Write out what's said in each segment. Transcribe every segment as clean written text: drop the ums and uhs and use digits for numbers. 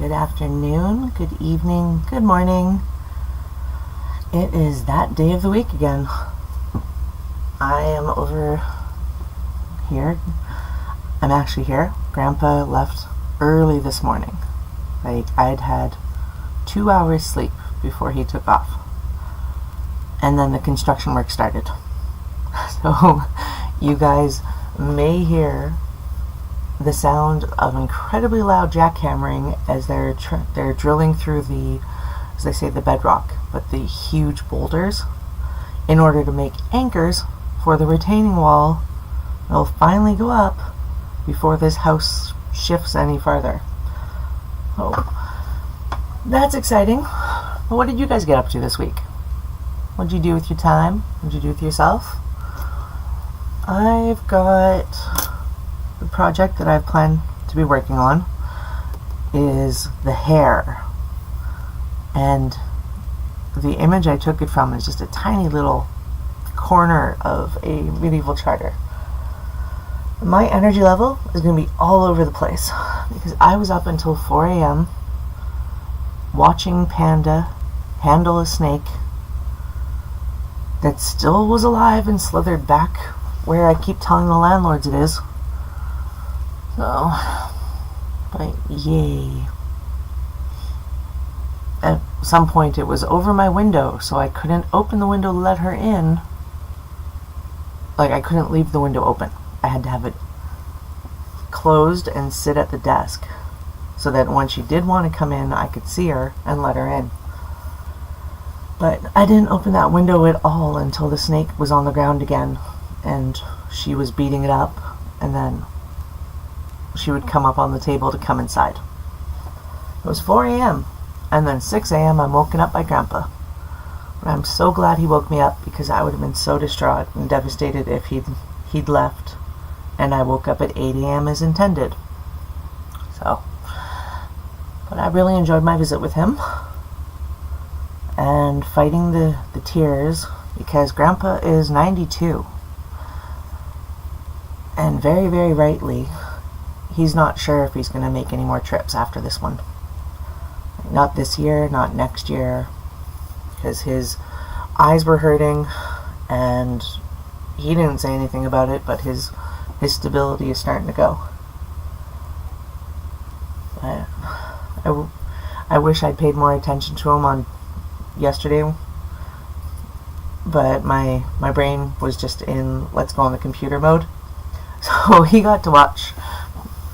good afternoon, good evening, good morning. It is that day of the week again. I am over here. I'm actually here. Grandpa left early this morning. I'd had 2 hours sleep before he took off. And then the construction work started. So you guys may hear the sound of incredibly loud jackhammering as they're drilling through the, as they say, the bedrock, but the huge boulders in order to make anchors for the retaining wall that will finally go up before this house shifts any farther. Oh, that's exciting. Well, what did you guys get up to this week? What did you do with your time? What did you do with yourself? I've got the project that I've planned to be working on is the hair, and the image I took it from is just a tiny little corner of a medieval charter. My energy level is going to be all over the place because I was up until 4 a.m. watching Panda handle a snake that still was alive and slithered back where I keep telling the landlords it is. So, but yay. At some point it was over my window, so I couldn't open the window to let her in. Like, I couldn't leave the window open. I had to have it closed and sit at the desk so that when she did want to come in, I could see her and let her in. But I didn't open that window at all until the snake was on the ground again and she was beating it up, and then she would come up on the table to come inside. It was 4 a.m. and then 6 a.m. I'm woken up by Grandpa. But I'm so glad he woke me up because I would have been so distraught and devastated if he'd left and I woke up at 8 a.m. as intended. So, but I really enjoyed my visit with him and fighting the tears because Grandpa is 92 and very, very rightly he's not sure if he's going to make any more trips after this one. Not this year, not next year, because his eyes were hurting, and he didn't say anything about it, but his stability is starting to go. I wish I'd paid more attention to him on yesterday, but my brain was just in let's go on the computer mode. So he got to watch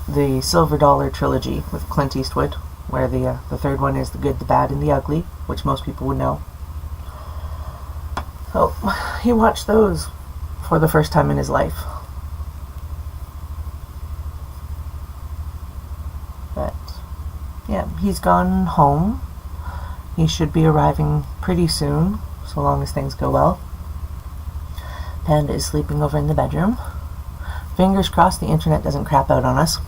the Silver Dollar trilogy with Clint Eastwood, where the third one is The Good, the Bad, and the Ugly, which most people would know. So he watched those for the first time in his life. But yeah, he's gone home. He should be arriving pretty soon, so long as things go well. Panda is sleeping over in the bedroom. Fingers crossed the internet doesn't crap out on us.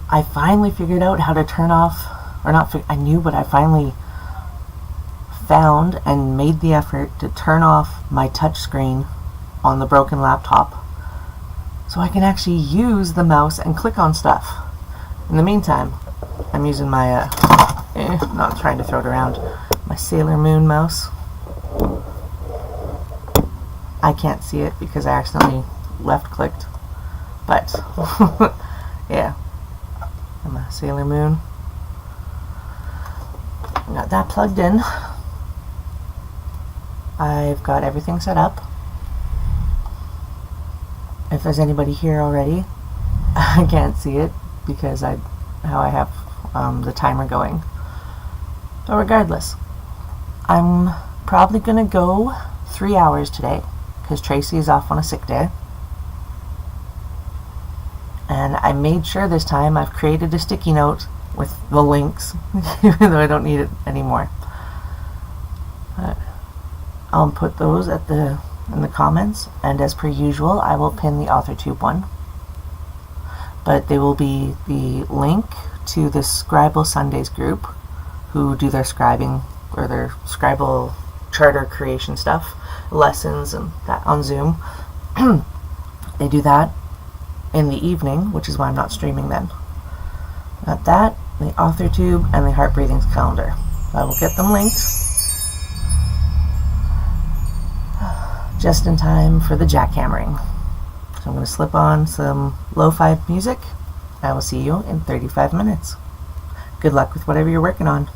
I finally figured out how to turn off, or not, I knew, but I finally found and made the effort to turn off my touch screen on the broken laptop so I can actually use the mouse and click on stuff. In the meantime, I'm using my, not trying to throw it around, my Sailor Moon mouse. I can't see it because I accidentally left-clicked, but yeah, I'm a Sailor Moon. Got that plugged in. I've got everything set up. If there's anybody here already, I can't see it because I have the timer going. But regardless, I'm probably gonna go 3 hours today because Tracy is off on a sick day. And I made sure this time I've created a sticky note with the links, even though I don't need it anymore. I'll put those in the comments, and as per usual, I will pin the AuthorTube one. But they will be the link to the Scribble Sundays group, who do their scribing or their Scribble charter creation stuff, lessons and that on Zoom. They do that. in the evening, which is why I'm not streaming then. Got that, the author tube, and the heart breathings calendar. I will get them linked just in time for the jackhammering. So I'm going to slip on some lo-fi music. I will see you in 35 minutes. Good luck with whatever you're working on.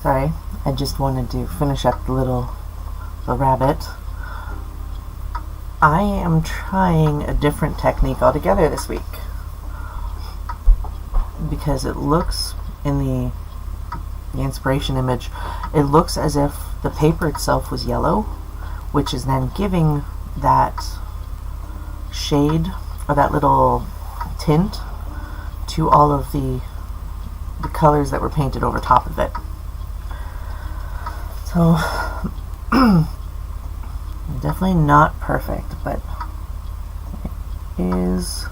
Sorry, I just wanted to finish up the rabbit. I am trying a different technique altogether this week because it looks in the inspiration image, it looks as if the paper itself was yellow, which is then giving that shade or that little tint to all of the colors that were painted over top of it. So definitely not perfect, but it is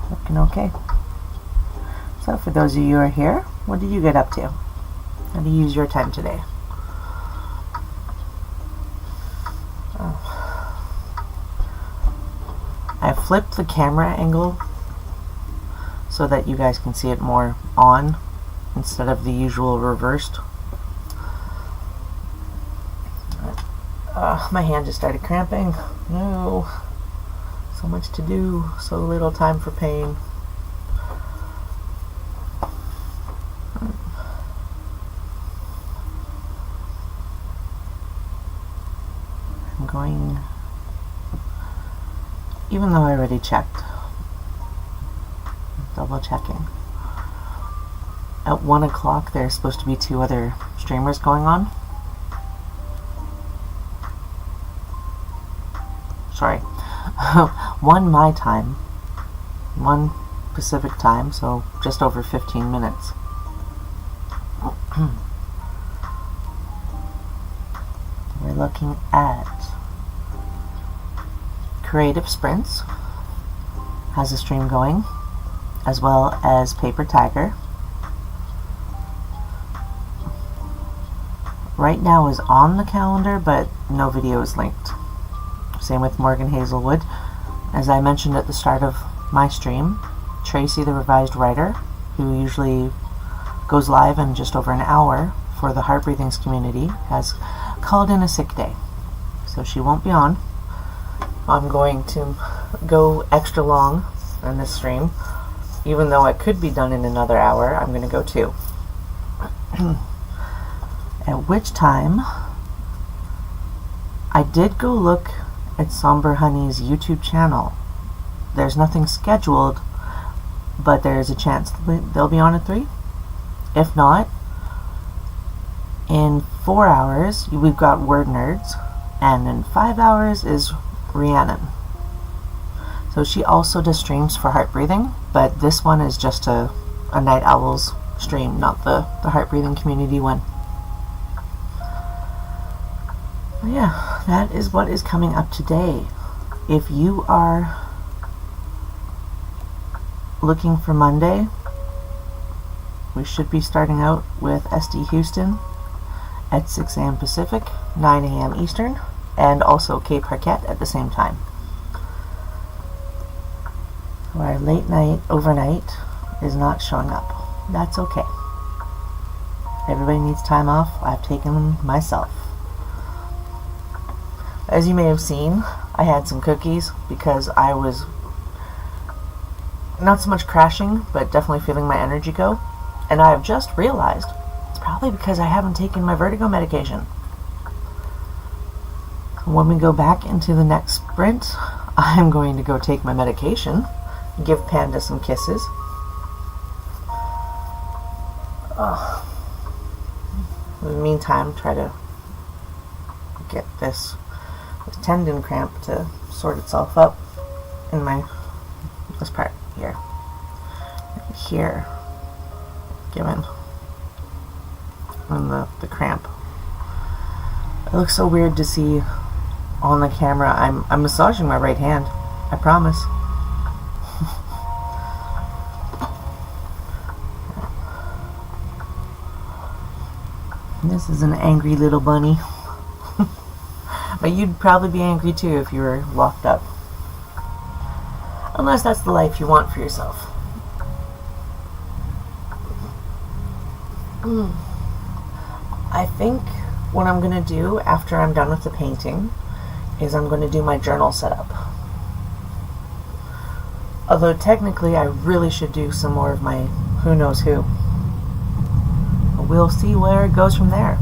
looking okay. So for those of you who are here, what did you get up to? How do you use your time today? I flipped the camera angle so that you guys can see it more on instead of the usual reversed. My hand just started cramping. No. So much to do, so little time for pain. I'm going, even though I already checked, double checking. At 1 o'clock there's supposed to be 2 other streamers going on. Sorry. 1 my time, 1 Pacific time, so just over 15 minutes. We're looking at Creative Sprints has a stream going, as well as Paper Tiger. Right now is on the calendar, but no video is linked. Same with Morgan Hazelwood. As I mentioned at the start of my stream, Tracy, the revised writer, who usually goes live in just over an hour for the Heart Breathings community, has called in a sick day. So she won't be on. I'm going to go extra long on this stream. Even though it could be done in another hour, I'm going to go 2. At which time, I did go look at Somber Honey's YouTube channel. There's nothing scheduled, but there's a chance they'll be on at 3. If not, in 4 hours, we've got Word Nerds, and in 5 hours is Rhiannon. So she also does streams for Heart Breathing, but this one is just a Night Owls stream, not the Heart Breathing community one. Yeah, that is what is coming up today. If you are looking for Monday, we should be starting out with SD Houston at 6 a.m. Pacific, 9 a.m. Eastern, and also Cape Harquette at the same time. Our late night overnight is not showing up. That's okay. Everybody needs time off. I've taken them myself. As you may have seen, I had some cookies because I was not so much crashing, but definitely feeling my energy go. And I have just realized it's probably because I haven't taken my vertigo medication. When we go back into the next sprint, I'm going to go take my medication, give Panda some kisses. In the meantime, try to get this tendon cramp to sort itself up in this part here. Here, given the cramp. It looks so weird to see on the camera. I'm massaging my right hand, I promise. This is an angry little bunny. But you'd probably be angry too if you were locked up. Unless that's the life you want for yourself. I think what I'm going to do after I'm done with the painting is I'm going to do my journal setup. Although technically I really should do some more of my who knows who. we'll see where it goes from there.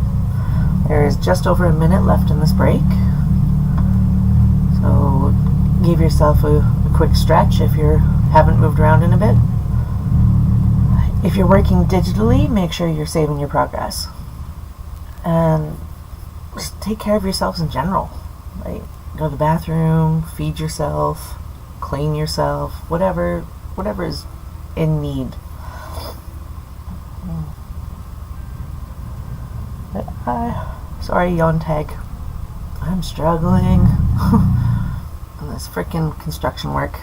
There is just over a minute left in this break, so give yourself a quick stretch if you haven't moved around in a bit. If you're working digitally, make sure you're saving your progress. And just take care of yourselves in general. Like, go to the bathroom, feed yourself, clean yourself, whatever is in need. Sorry, yawn tag. I'm struggling on this frickin' construction work.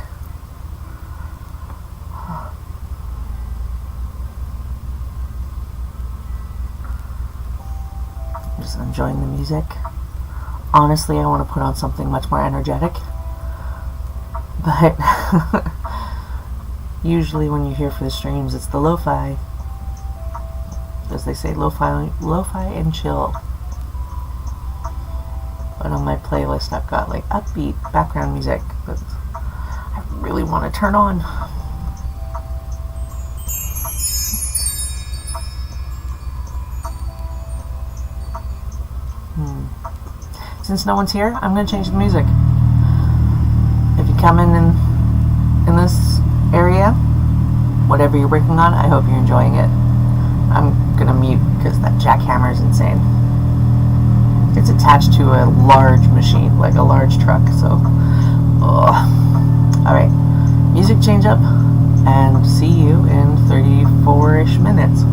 I'm just enjoying the music. Honestly, I want to put on something much more energetic. But usually when you're here for the streams, it's the lo-fi. As they say, lo-fi and chill. But on my playlist, I've got like upbeat background music that I really want to turn on. Since no one's here, I'm going to change the music. If you come in this area, whatever you're working on, I hope you're enjoying it. I'm going to mute because that jackhammer is insane. It's attached to a large machine, like a large truck, so... Alright, music change up, and see you in 34-ish minutes.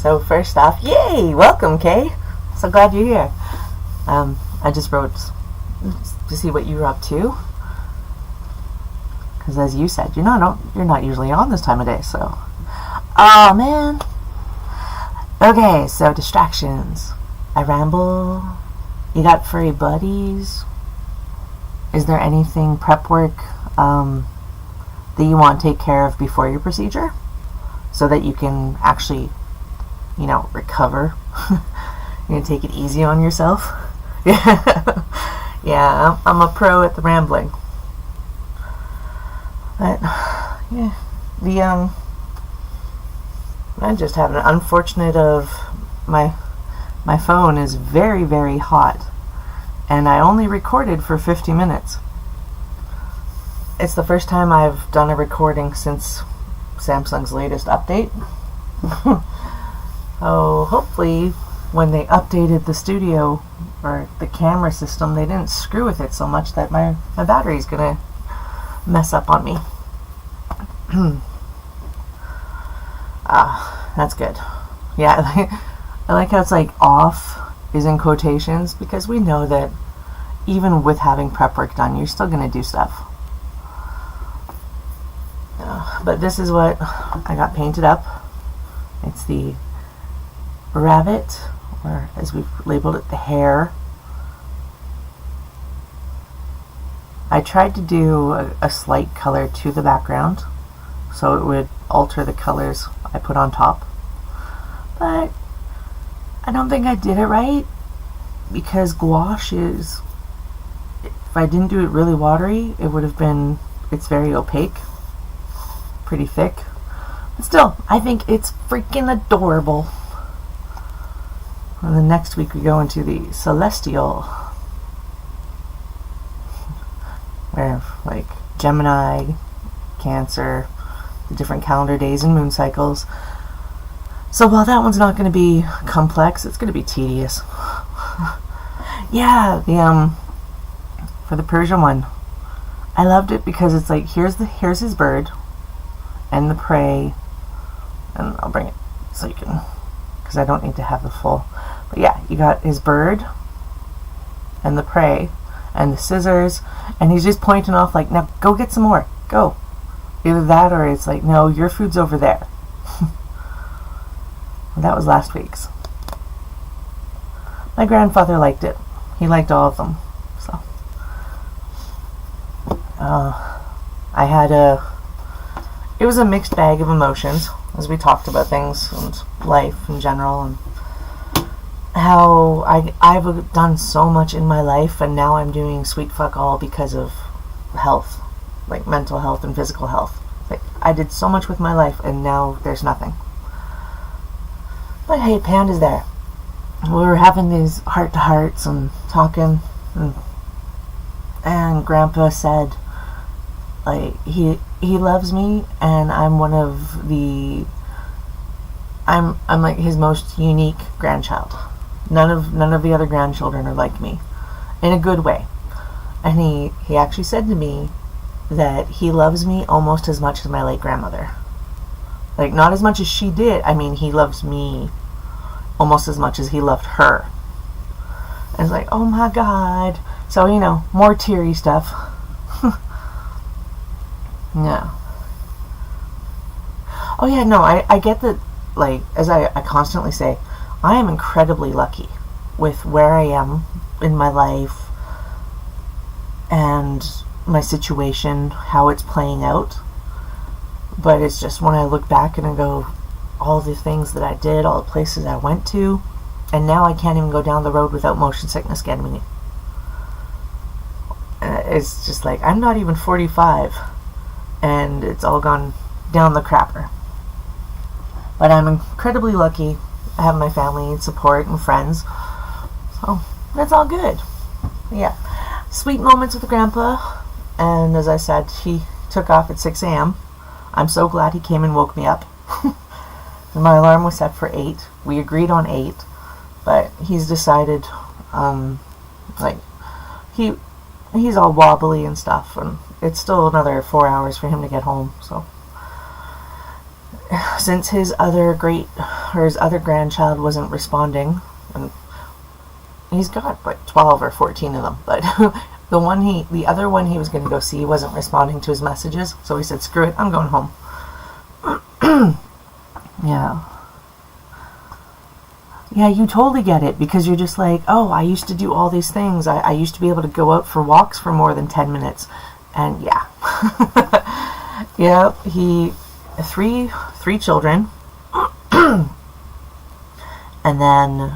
So first off, yay! Welcome, Kay. So glad you're here. I just wrote to see what you were up to, because as you said, you're not usually on this time of day. So, oh man. Okay, so distractions. I ramble. You got furry buddies? Is there anything prep work that you want to take care of before your procedure, so that you can actually, recover? You're gonna take it easy on yourself. Yeah, I'm a pro at the rambling. But yeah, I just have an unfortunate of my phone is very, very hot, and I only recorded for 50 minutes. It's the first time I've done a recording since Samsung's latest update. Oh, hopefully when they updated the studio or the camera system, they didn't screw with it so much that my battery's gonna mess up on me. That's good. Yeah, I like how it's like off is in quotations, because we know that even with having prep work done, you're still gonna do stuff. But this is what I got painted up. It's the rabbit, or as we've labeled it, the hare. I tried to do a slight color to the background so it would alter the colors I put on top, but I don't think I did it right, because gouache is, if I didn't do it really watery, it would have been, it's very opaque, pretty thick, but still, I think it's freaking adorable. And then next week we go into the celestial, where like Gemini, Cancer, the different calendar days and moon cycles. So while that one's not going to be complex, it's going to be tedious. Yeah, for the Persian one, I loved it because it's like here's his bird and the prey, and I'll bring it so you can, because I don't need to have the full. But yeah, you got his bird and the prey and the scissors, and he's just pointing off like, now go get some more, go. Either that or it's like, no, your food's over there. That was last week's. My grandfather liked it. He liked all of them. So it was a mixed bag of emotions as we talked about things and life in general, and how I've done so much in my life, and now I'm doing sweet fuck all because of health, like mental health and physical health. Like, I did so much with my life, and now there's nothing. But hey, Panda's there. We were having these heart-to-hearts and talking, and Grandpa said, like, he loves me, and I'm one of the, I'm like his most unique grandchild. None of the other grandchildren are like me, in a good way. And he actually said to me that he loves me almost as much as my late grandmother. Like, not as much as she did. I mean, he loves me almost as much as he loved her. And it's like, oh my God. So, more teary stuff. Yeah. Oh yeah, no, I get that, like, as I constantly say, I am incredibly lucky with where I am in my life and my situation, how it's playing out. But it's just when I look back and I go, all the things that I did, all the places I went to, and now I can't even go down the road without motion sickness getting me. It's just like, I'm not even 45, and it's all gone down the crapper. But I'm incredibly lucky. I have my family and support and friends, so that's all good. Yeah, sweet moments with Grandpa, and as I said, he took off at 6 a.m. I'm so glad he came and woke me up. My alarm was set for 8. We agreed on 8, but he's decided, like, he's all wobbly and stuff, and it's still another 4 hours for him to get home, so since his other grandchild wasn't responding, and he's got like 12 or 14 of them, but the other one he was going to go see wasn't responding to his messages, so he said, screw it, I'm going home. Yeah. Yeah, you totally get it, because you're just like, oh, I used to do all these things. I used to be able to go out for walks for more than 10 minutes. And yeah. Yeah, three children. And then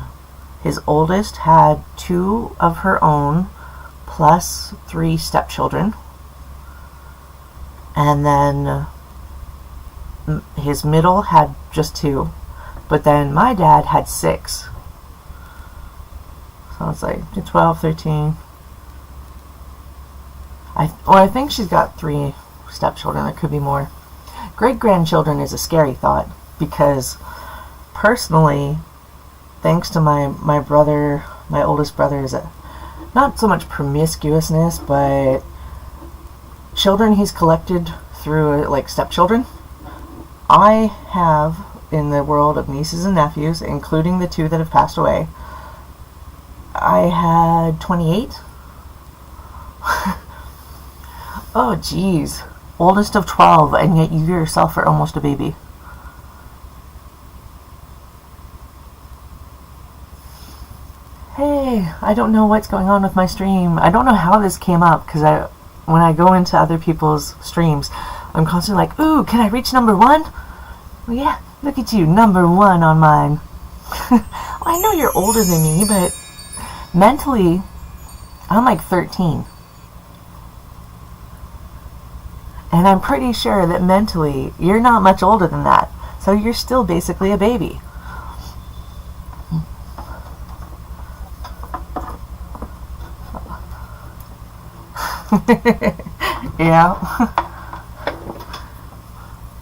his oldest had 2 of her own, plus 3 stepchildren. And then his middle had just 2. But then my dad had 6. So it's like 12, 13. I think she's got 3 stepchildren. There could be more. Great-grandchildren is a scary thought, because personally, thanks to my brother, my oldest brother, is not so much promiscuousness, but children he's collected through like stepchildren. I have, in the world of nieces and nephews, including the 2 that have passed away, I had 28. Oh, geez. Oldest of 12, and yet you yourself are almost a baby. Hey, I don't know what's going on with my stream. I don't know how this came up, because when I go into other people's streams, I'm constantly like, ooh, can I reach number 1? Well, yeah, look at you, number 1 on mine. Well, I know you're older than me, but mentally, I'm like 13. And I'm pretty sure that mentally, you're not much older than that. So you're still basically a baby. Yeah.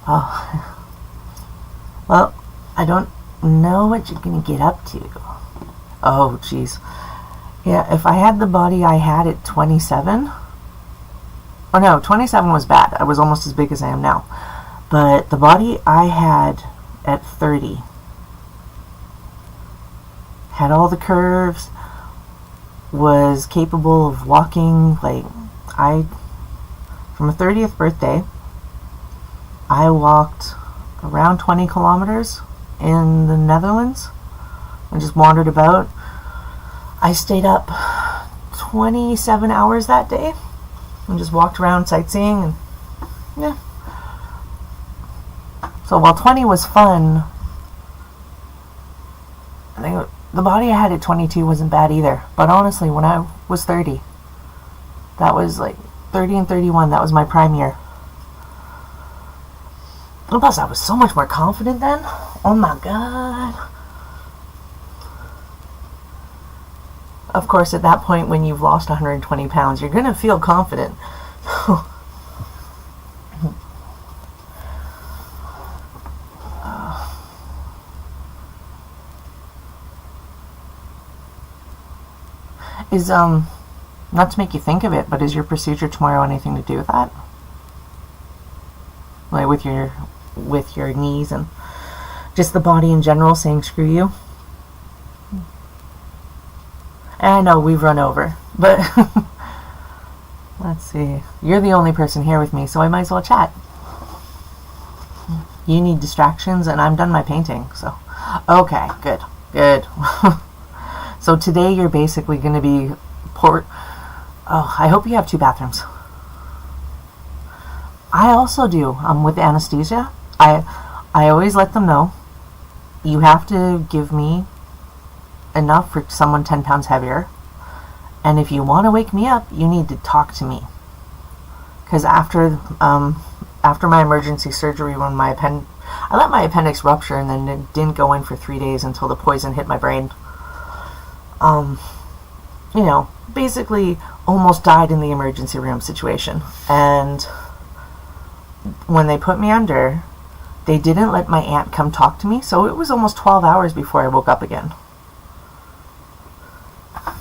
Oh. Well, I don't know what you're going to get up to. Oh, jeez. Yeah, if I had the body I had at 27... Oh no, 27 was bad. I was almost as big as I am now. But the body I had at 30 had all the curves, was capable of walking, like, from a 30th birthday, I walked around 20 kilometers in the Netherlands and just wandered about. I stayed up 27 hours that day and just walked around sightseeing, and yeah. So while 20 was fun, I think the body I had at 22 wasn't bad either. But honestly, when I was 30, that was like 30 and 31, that was my prime year. And plus, I was so much more confident then. Oh my god. Of course, at that point, when you've lost 120 pounds, you're going to feel confident. Is, not to make you think of it, but is your procedure tomorrow anything to do with that? Like with your knees and just the body in general saying screw you? And I know we've run over, but let's see. You're the only person here with me, so I might as well chat. You need distractions, and I'm done my painting, so. Okay, good, good. So today you're basically going to be Oh, I hope you have 2 bathrooms. I also do, with anesthesia. I always let them know, you have to give me enough for someone 10 pounds heavier, and if you want to wake me up, you need to talk to me. Because after my emergency surgery, when I let my appendix rupture, and then it didn't go in for 3 days until the poison hit my brain. You know, basically almost died in the emergency room situation. And when they put me under, they didn't let my aunt come talk to me, so it was almost 12 hours before I woke up again.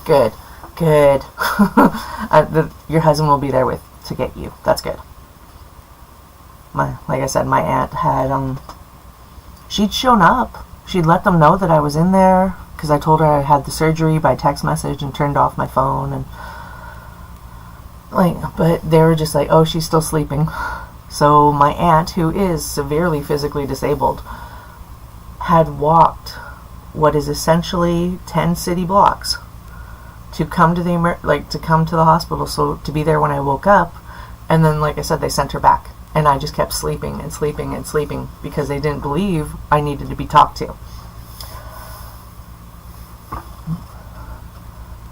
Good, good. Your husband will be there to get you. That's good. Like I said, my aunt had she'd shown up. She'd let them know that I was in there, because I told her I had the surgery by text message and turned off my phone, and but they were just like, oh, she's still sleeping. So my aunt, who is severely physically disabled, had walked what is essentially 10 city blocks to come to the hospital, so to be there when I woke up. And then, like I said, they sent her back, and I just kept sleeping and sleeping and sleeping because they didn't believe I needed to be talked to.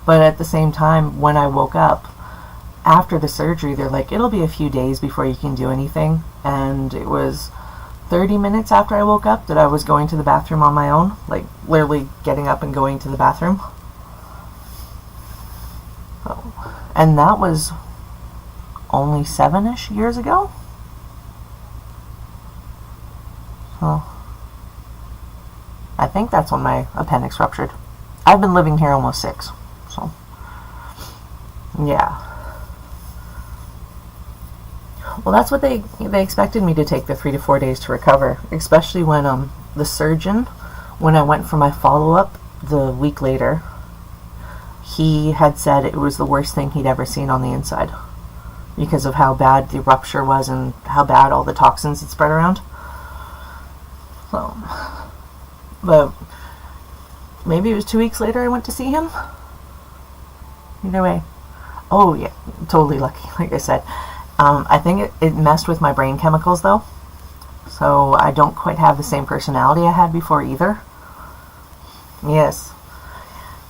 But at the same time, when I woke up after the surgery, they're like, it'll be a few days before you can do anything. And it was 30 minutes after I woke up that I was going to the bathroom on my own, like literally getting up and going to the bathroom. And that was only 7-ish years ago. So I think that's when my appendix ruptured. I've been living here almost 6. So yeah. Well, that's what they expected me to take, the 3 to 4 days to recover, especially when the surgeon, when I went for my follow-up the week later, he had said it was the worst thing he'd ever seen on the inside because of how bad the rupture was and how bad all the toxins had spread around. So, but maybe it was 2 weeks later I went to see him. Either way. Oh yeah, totally lucky, like I said. I think it messed with my brain chemicals though, so I don't quite have the same personality I had before either. Yes.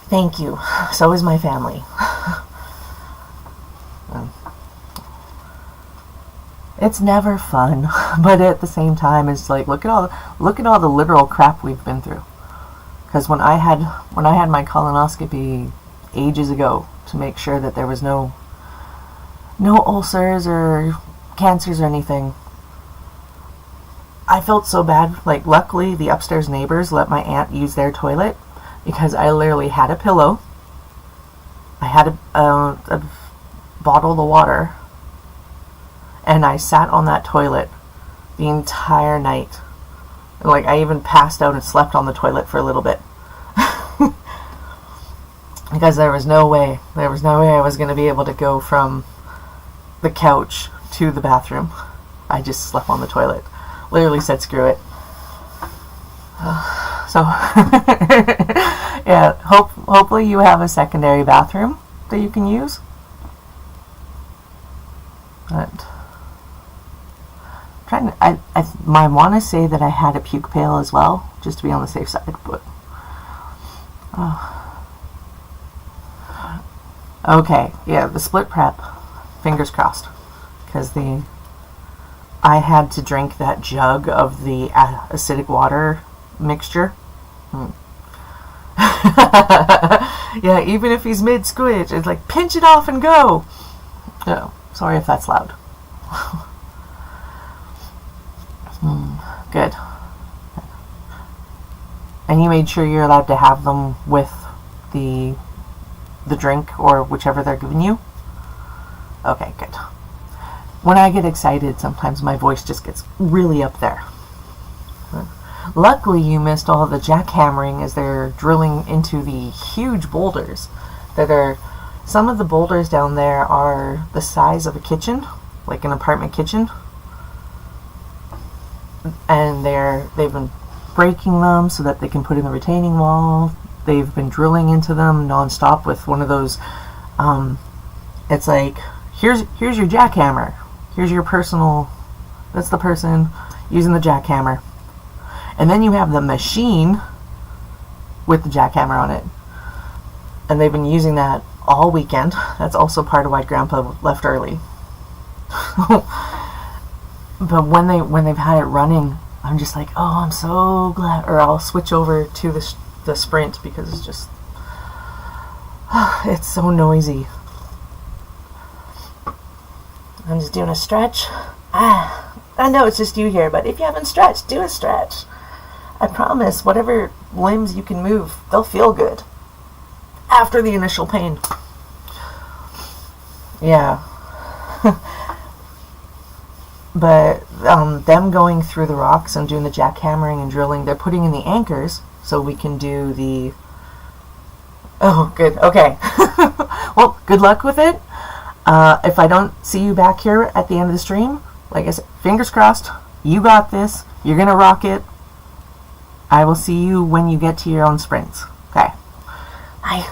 Thank you. So is my family. It's never fun, but at the same time, it's like, look at all the literal crap we've been through. Because when I had my colonoscopy ages ago to make sure that there was no ulcers or cancers or anything, I felt so bad. Like, luckily the upstairs neighbors let my aunt use their toilet, because I literally had a pillow, I had a bottle of water, and I sat on that toilet the entire night. Like, I even passed out and slept on the toilet for a little bit. Because there was no way I was going to be able to go from the couch to the bathroom. I just slept on the toilet. Literally said screw it. So yeah, hopefully you have a secondary bathroom that you can use. But I want to say that I had a puke pail as well, just to be on the safe side. But okay, yeah, the split prep. Fingers crossed, because I had to drink that jug of the acidic water mixture. Yeah, even if he's mid-squidge, it's like, pinch it off and go. Oh, sorry if that's loud. Good. And you made sure you're allowed to have them with the drink or whichever they're giving you? Okay, good. When I get excited, sometimes my voice just gets really up there. Luckily, you missed all the jackhammering as they're drilling into the huge boulders. Some of the boulders down there are the size of a kitchen, like an apartment kitchen. And they've been breaking them so that they can put in the retaining wall. They've been drilling into them non-stop with one of those, it's like, here's your jackhammer. Here's your personal, that's the person using the jackhammer. And then you have the machine with the jackhammer on it. And they've been using that all weekend. That's also part of why Grandpa left early. But when they've had it running, I'm just like, oh, I'm so glad. Or I'll switch over to the Sprint, because it's just, it's so noisy. I'm just doing a stretch. I know it's just you here, but if you haven't stretched, do a stretch. I promise, whatever limbs you can move, they'll feel good after the initial pain. Yeah. But them going through the rocks and doing the jackhammering and drilling, they're putting in the anchors so we can do the... Oh, good. Okay. Well, good luck with it. If I don't see you back here at the end of the stream, like I said, fingers crossed, you got this. You're going to rock it. I will see you when you get to your own sprints. Okay. Bye.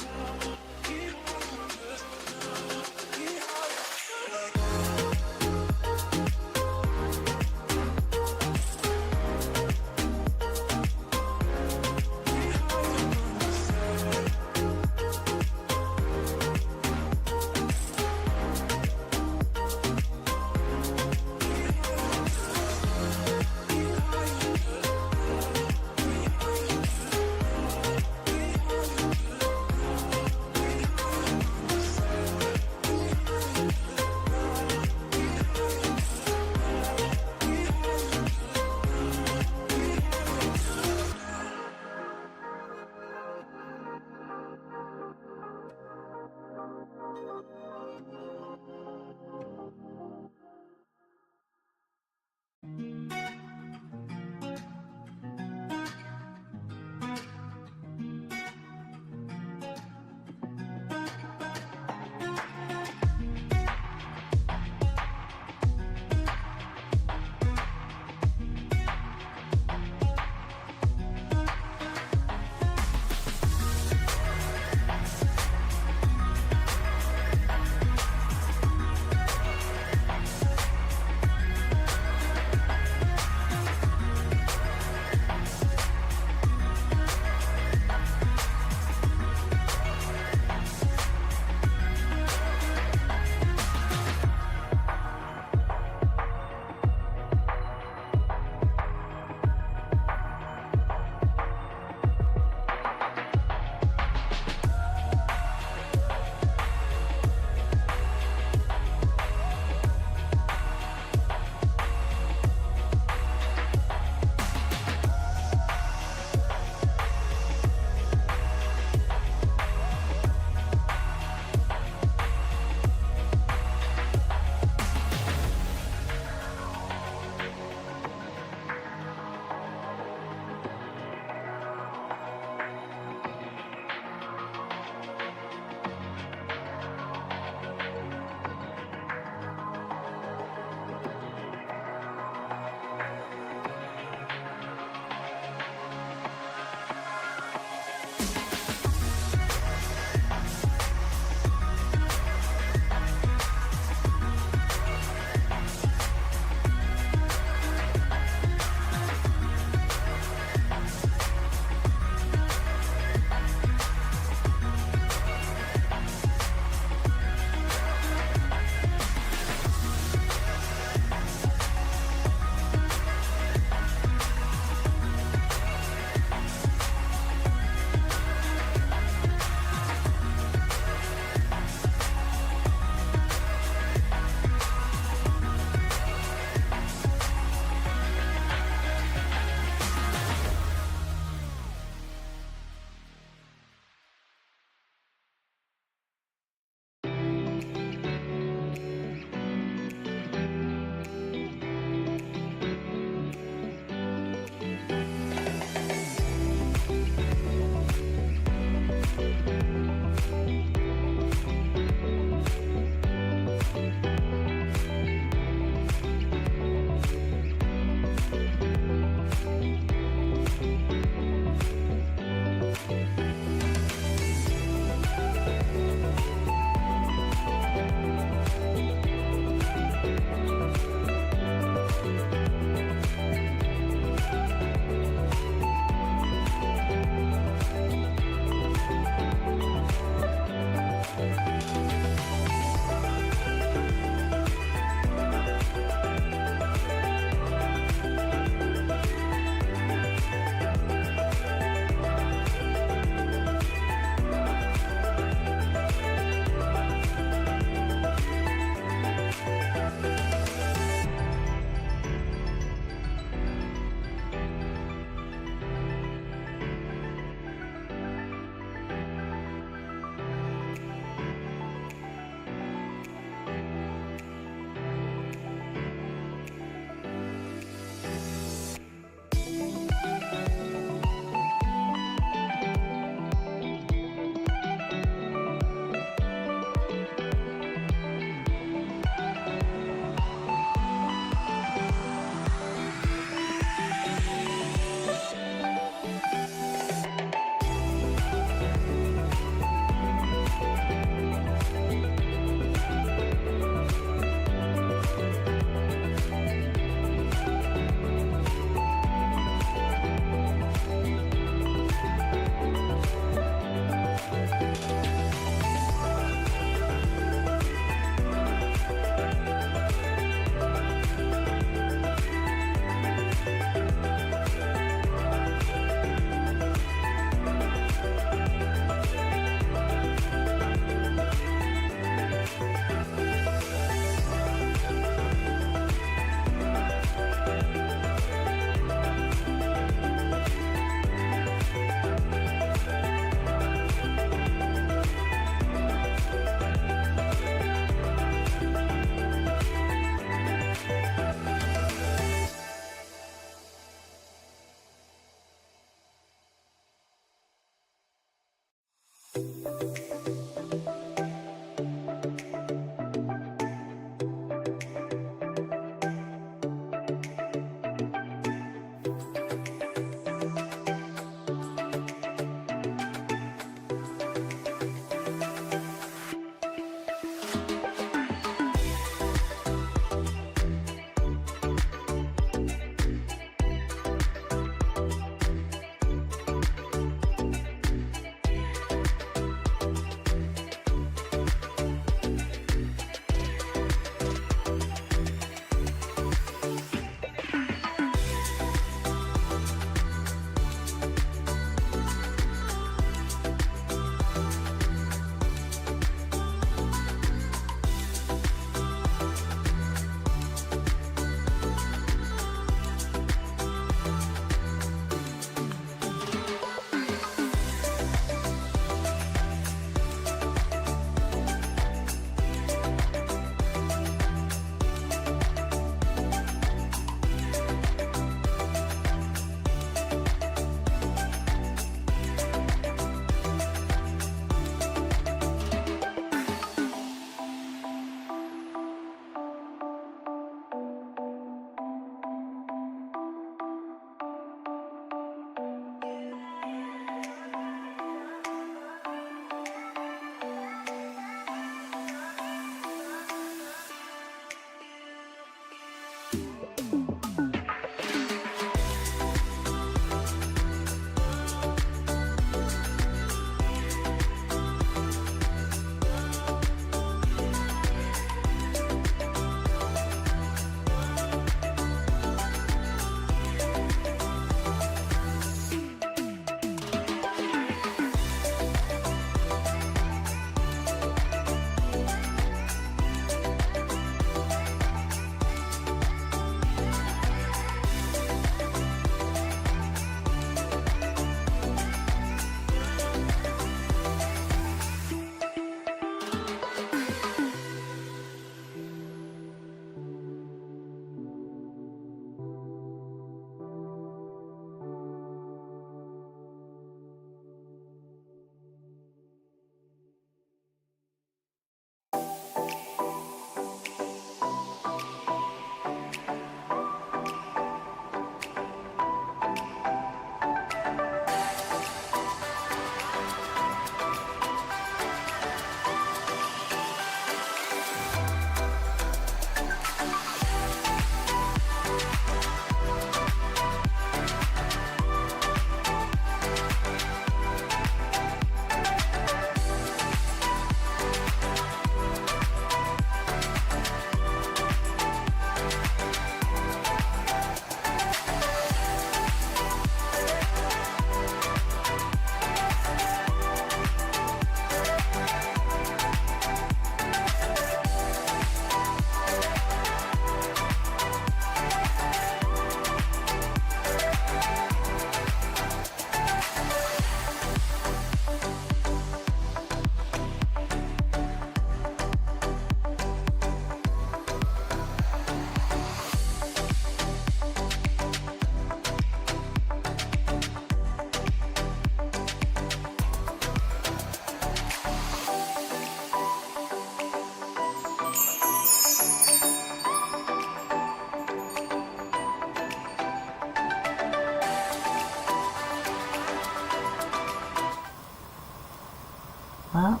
Well,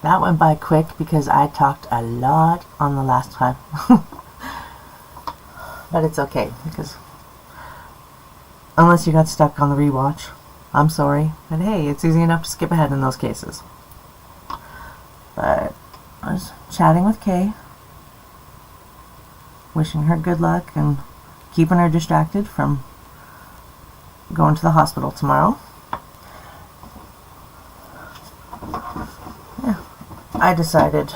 that went by quick because I talked a lot on the last time. But it's okay, because unless you got stuck on the rewatch, I'm sorry. And hey, it's easy enough to skip ahead in those cases. But I was chatting with Kay, wishing her good luck and keeping her distracted from going to the hospital tomorrow. Yeah, I decided,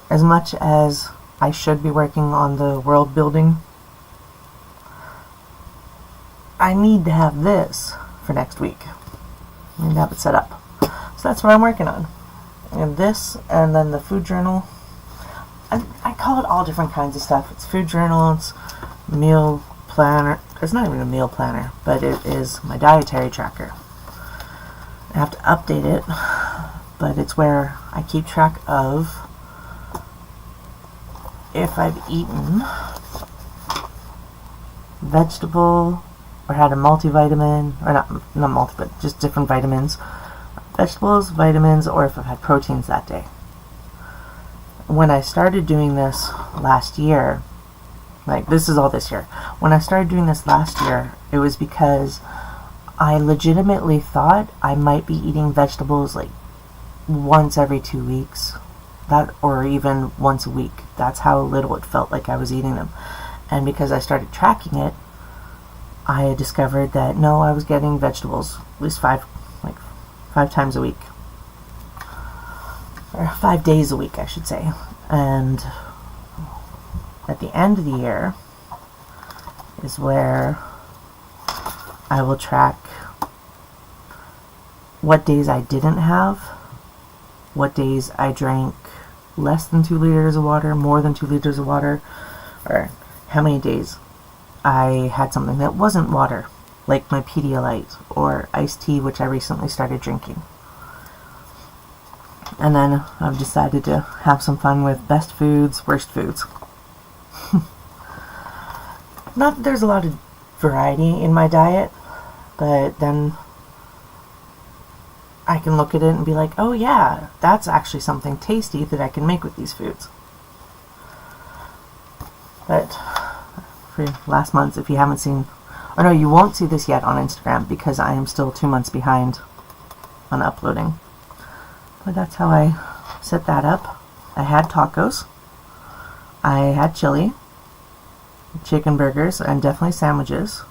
as much as I should be working on the world building, I need to have this for next week. I need to have it set up. So that's what I'm working on. And this, and then the food journal. I call it all different kinds of stuff. It's food journal, it's meal planner. It's not even a meal planner, but it is my dietary tracker. I have to update it, but it's where I keep track of if I've eaten vegetable or had a multivitamin, or not multi, but just different vitamins, vegetables, vitamins, or if I've had proteins that day. When I started doing this last year, like this is all this year, when I started doing this last year, it was because I legitimately thought I might be eating vegetables like once every 2 weeks, or even once a week. That's how little it felt like I was eating them. And because I started tracking it, I discovered that no, I was getting vegetables at least five times a week, or 5 days a week, I should say. And at the end of the year is where I will track what days I didn't have, what days I drank less than 2 liters of water, more than 2 liters of water, or how many days I had something that wasn't water, like my Pedialyte or iced tea, which I recently started drinking. And then I've decided to have some fun with best foods, worst foods. Not that there's a lot of variety in my diet, but then I can look at it and be like, oh yeah, that's actually something tasty that I can make with these foods. But for last month if you haven't seen. Or no, you won't see this yet on Instagram because I am still 2 months behind on uploading. But that's how I set that up. I had tacos. I had chili, chicken burgers, and definitely sandwiches.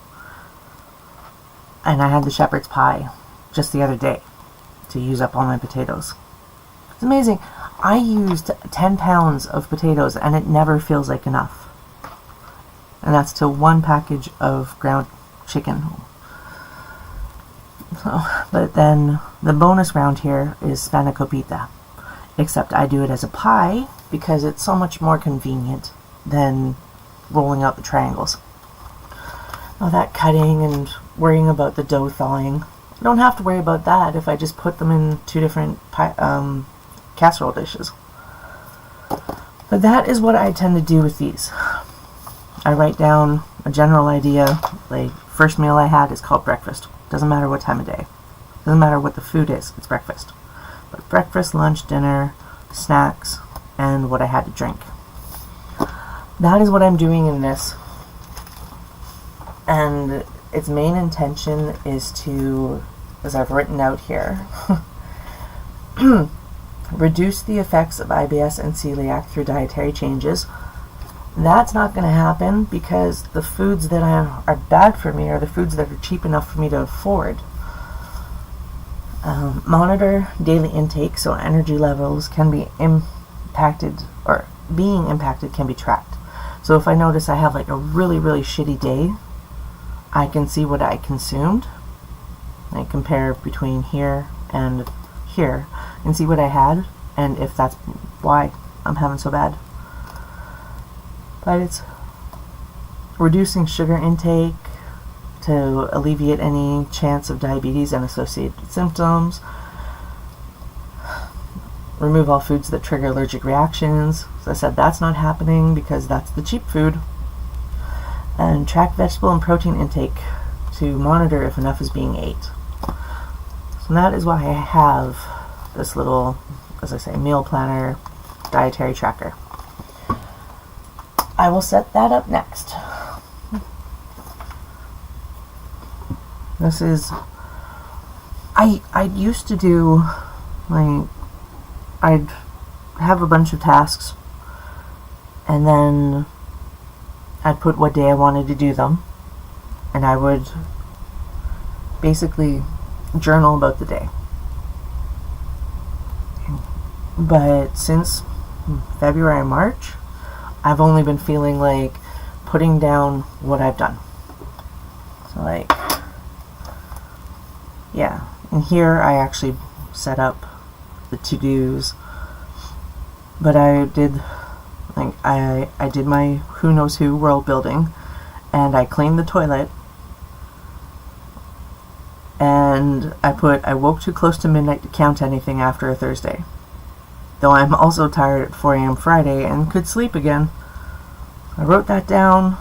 And I had the shepherd's pie just the other day to use up all my potatoes. It's amazing. I used 10 pounds of potatoes and it never feels like enough. And that's to 1 package of ground chicken. So, but then the bonus round here is spanakopita. Except I do it as a pie because it's so much more convenient than rolling out the triangles. All that cutting and worrying about the dough thawing. I don't have to worry about that if I just put them in 2 different casserole dishes. But that is what I tend to do with these. I write down a general idea, like first meal I had is called breakfast. Doesn't matter what time of day. Doesn't matter what the food is, it's breakfast. But breakfast, lunch, dinner, snacks, and what I had to drink. That is what I'm doing in this. And its main intention is to, as I've written out here, reduce the effects of IBS and celiac through dietary changes. That's not going to happen because the foods that are bad for me are the foods that are cheap enough for me to afford. Monitor daily intake so energy levels can be impacted, or being impacted can be tracked. So if I notice I have like a really, really shitty day, I can see what I consumed. I compare between here and here and see what I had and if that's why I'm having so bad. But it's reducing sugar intake to alleviate any chance of diabetes and associated symptoms. Remove all foods that trigger allergic reactions. As I said, that's not happening because that's the cheap food. And track vegetable and protein intake to monitor if enough is being ate. So that is why I have this little, as I say, meal planner, dietary tracker. I will set that up next. This is, I used to do, like, I'd have a bunch of tasks and then I'd put what day I wanted to do them and I would basically journal about the day. But since February, March, I've only been feeling like putting down what I've done. So like, yeah, and here I actually set up the to-dos, but I did, like, I did my who knows who world building, and I cleaned the toilet, and I woke too close to midnight to count anything after a Thursday. Though I'm also tired at 4 a.m. Friday and could sleep again. I wrote that down,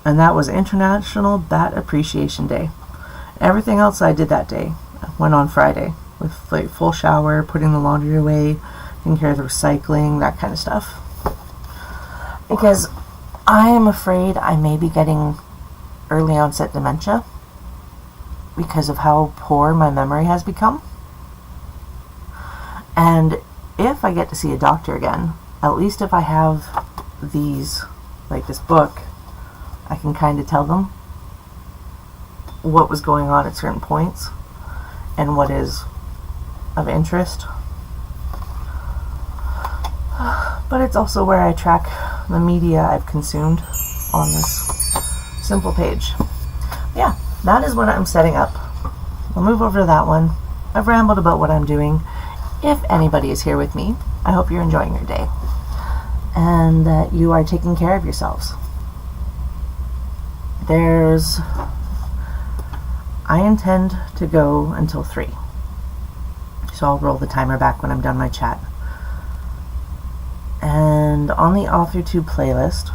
and that was International Bat Appreciation Day. Everything else I did that day went on Friday, with like full shower, putting the laundry away, taking care of the recycling, that kind of stuff. Because I am afraid I may be getting early onset dementia because of how poor my memory has become. And if I get to see a doctor again, at least if I have these, like this book, I can kind of tell them what was going on at certain points and what is of interest. But it's also where I track the media I've consumed on this simple page. Yeah, that is what I'm setting up. We'll move over to that one. I've rambled about what I'm doing. If anybody is here with me, I hope you're enjoying your day and that you are taking care of yourselves. I intend to go until 3. So I'll roll the timer back when I'm done my chat. And on the AuthorTube playlist,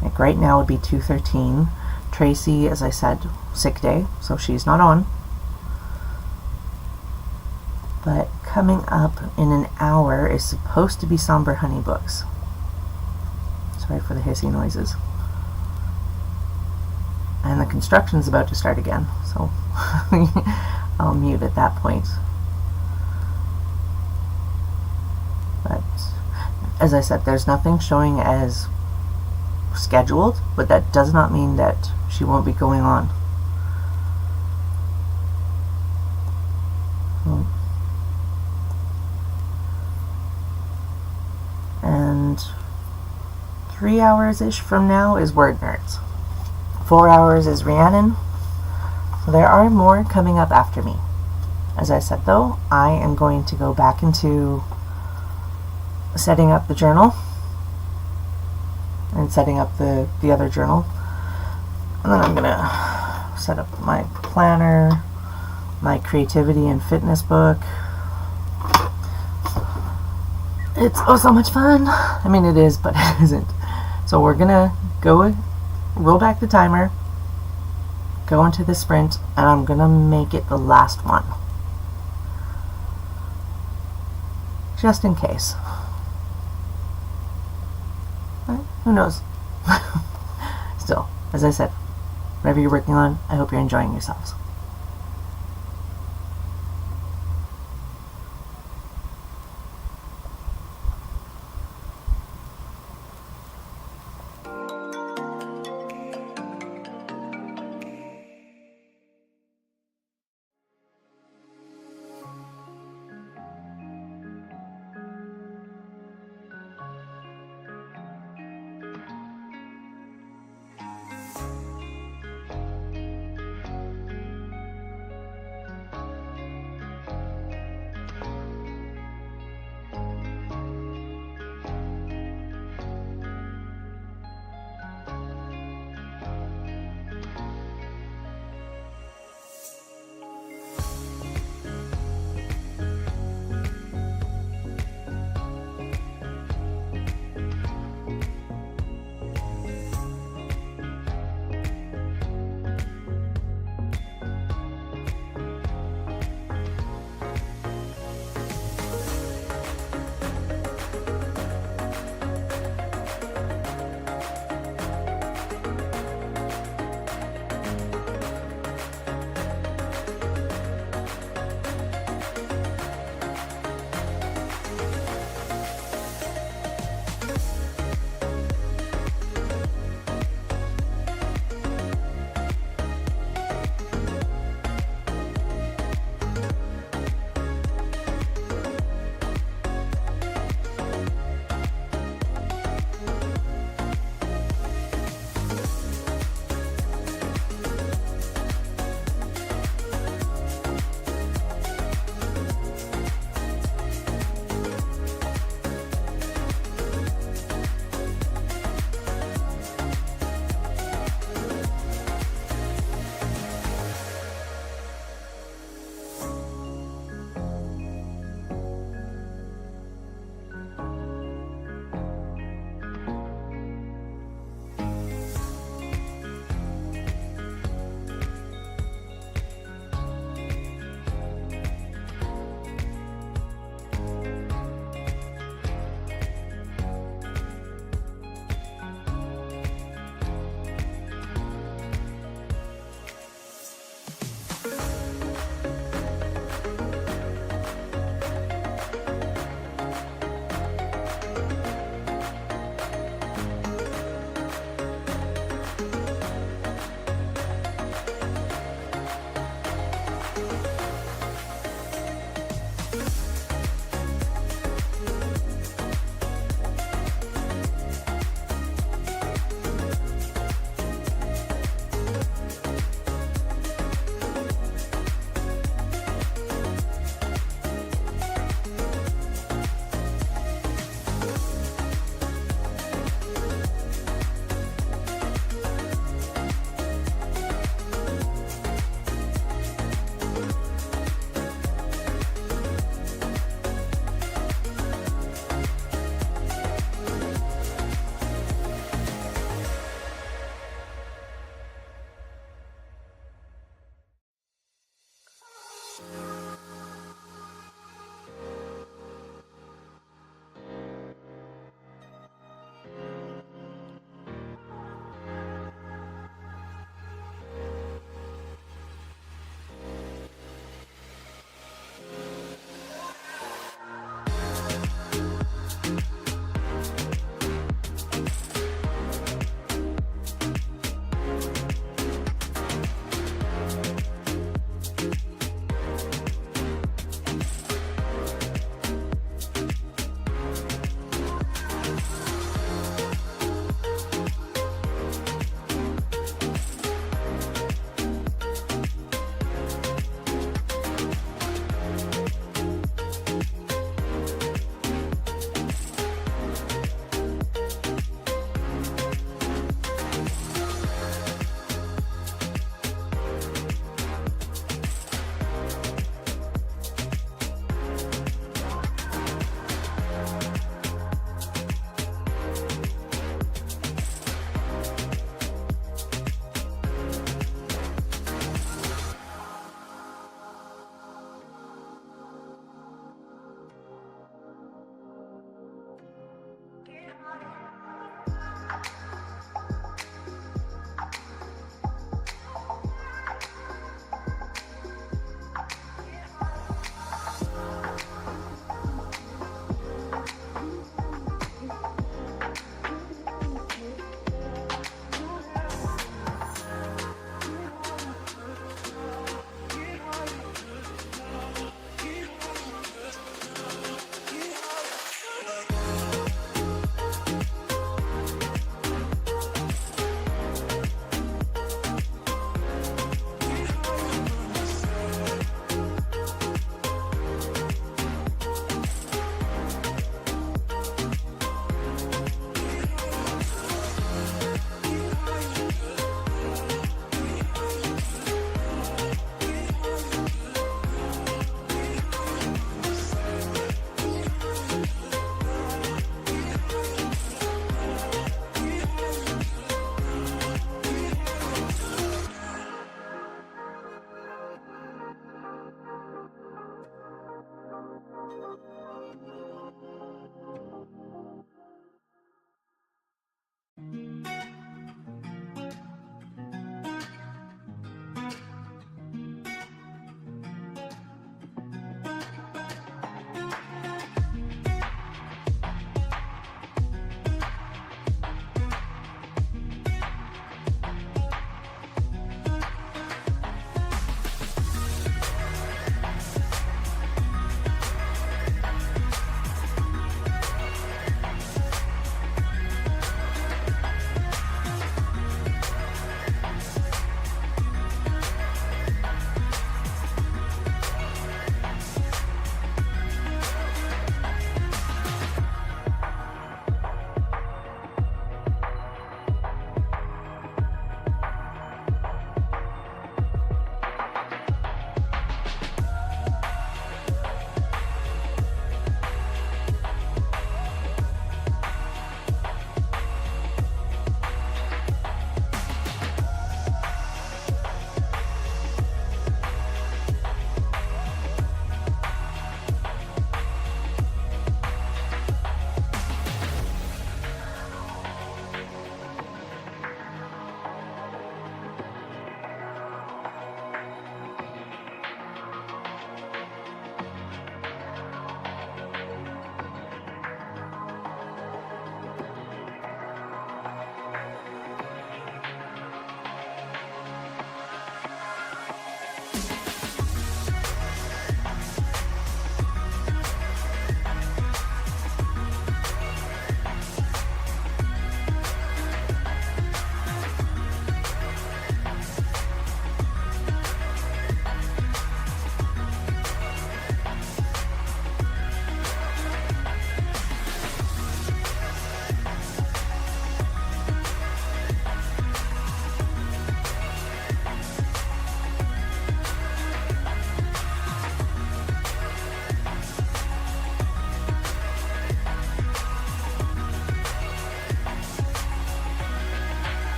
like right now would be 2:13. Tracy, as I said, sick day, so she's not on. But coming up in an hour is supposed to be Somber Honey Books. Sorry for the hissy noises. And the construction's about to start again, so I'll mute at that point. But as I said, there's nothing showing as scheduled, but that does not mean that she won't be going on. And 3 hours-ish from now is Word Nerds. 4 hours is Rhiannon. So there are more coming up after me. As I said though, I am going to go back into setting up the journal and setting up the other journal. And then I'm gonna set up my planner, my creativity and fitness book. It's oh so much fun. I mean it is, but it isn't. So we're gonna go roll back the timer, go into the sprint, and I'm gonna make it the last one. Just in case. Who knows? Still, as I said, whatever you're working on, I hope you're enjoying yourselves.